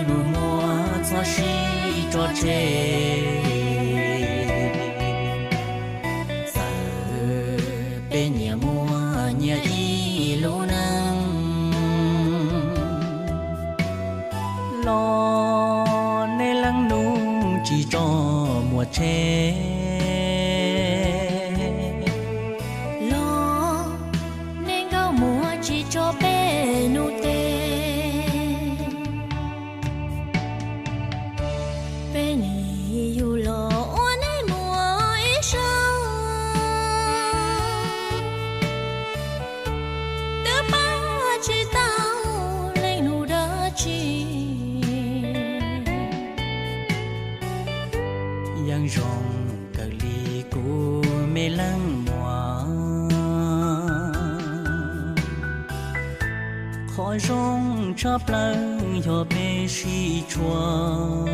nụ mùa cho si cho chê giờ bên nhà mùa nhà y lô nâng lo nê lăng nung chỉ cho mùa chê lo nên gạo mùa chỉ cho bé nụ tê bé ni yêu lo nê mùa ít sao đứa ba chỉ tao lấy nụ đã chi yang rong cờ ly cô mê lăng mùa khó rong chắp lăng cho bê si chua